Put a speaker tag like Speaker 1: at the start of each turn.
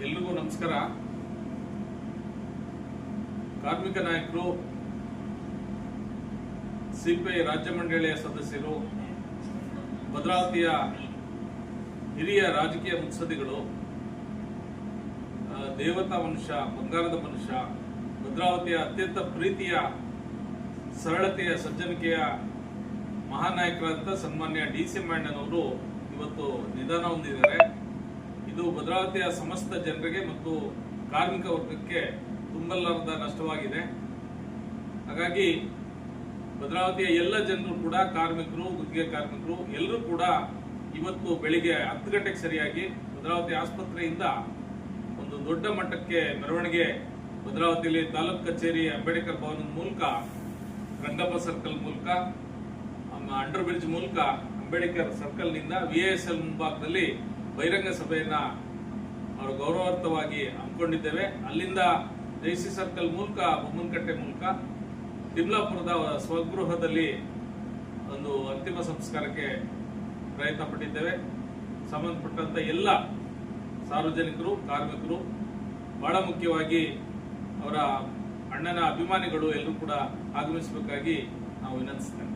Speaker 1: ಎಲ್ರಿಗೂ ನಮಸ್ಕಾರ. ಕಾರ್ಮಿಕ ನಾಯಕರು, ಸಿಪಿಐ ರಾಜ್ಯ ಮಂಡಳಿಯ ಸದಸ್ಯರು, ಭದ್ರಾವತಿಯ ಹಿರಿಯ ರಾಜಕೀಯ ಮುತ್ಸದ್ದಿಗಳು, ದೇವತಾ ಮನುಷ್ಯ, ಬಂಗಾರದ ಮನುಷ್ಯ, ಭದ್ರಾವತಿಯ ಅತ್ಯಂತ ಪ್ರೀತಿಯ, ಸರಳತೆಯ, ಸಜ್ಜನಿಕೆಯ ಮಹಾನಾಯಕರಾದಂಥ ಸನ್ಮಾನ್ಯ ಡಿ.ಸಿ. ಅಣ್ಣನವರು ಇವತ್ತು ನಿಧನ ಹೊಂದಿದ್ದಾರೆ. ಇದು ಭದ್ರಾವತಿಯ ಸಮಸ್ತ ಜನರಿಗೆ ಮತ್ತು ಕಾರ್ಮಿಕ ವರ್ಗಕ್ಕೆ ತುಂಬಲಾರದ ನಷ್ಟವಾಗಿದೆ. ಹಾಗಾಗಿ ಭದ್ರಾವತಿಯ ಎಲ್ಲ ಜನರು ಕೂಡ, ಕಾರ್ಮಿಕರು, ಗುತ್ತಿಗೆ ಕಾರ್ಮಿಕರು ಎಲ್ಲರೂ ಕೂಡ ಇವತ್ತು ಬೆಳಿಗ್ಗೆ 10 ಗಂಟೆಗೆ ಸರಿಯಾಗಿ ಭದ್ರಾವತಿ ಆಸ್ಪತ್ರೆಯಿಂದ ಒಂದು ದೊಡ್ಡ ಮಟ್ಟಕ್ಕೆ ಮೆರವಣಿಗೆ ಭದ್ರಾವತಿಯಲ್ಲಿ ತಾಲೂಕು ಕಚೇರಿ ಅಂಬೇಡ್ಕರ್ ಭವನದ ಮೂಲಕ, ರಂಗಪ್ಪ ಸರ್ಕಲ್ ಮೂಲಕ, ಅಂಡರ್ ಬ್ರಿಡ್ಜ್ ಮೂಲಕ ಅಂಬೇಡ್ಕರ್ ಸರ್ಕಲ್ ನಿಂದ VISL ಮುಂಭಾಗದಲ್ಲಿ ಬಹಿರಂಗ ಸಭೆಯನ್ನ ಅವರು ಗೌರವಾರ್ಥವಾಗಿ ಹಮ್ಮಿಕೊಂಡಿದ್ದೇವೆ. ಅಲ್ಲಿಂದ ಜೈಸಿ ಸರ್ಕಲ್ ಮೂಲಕ, ಬೊಮ್ಮನಕಟ್ಟೆ ಮೂಲಕ ತಿಮ್ಲಾಪುರದ ಸ್ವಗೃಹದಲ್ಲಿ ಒಂದು ಅಂತಿಮ ಸಂಸ್ಕಾರಕ್ಕೆ ಪ್ರಯತ್ನ ಪಟ್ಟಿದ್ದೇವೆ. ಸಂಬಂಧಪಟ್ಟಂತ ಎಲ್ಲ ಸಾರ್ವಜನಿಕರು, ಕಾರ್ಮಿಕರು, ಬಹಳ ಮುಖ್ಯವಾಗಿ ಅವರ ಅಣ್ಣನ ಅಭಿಮಾನಿಗಳು ಎಲ್ಲರೂ ಕೂಡ ಆಗಮಿಸಬೇಕಾಗಿ ನಾವು ವಿನಂತಿಸ್ತೇವೆ.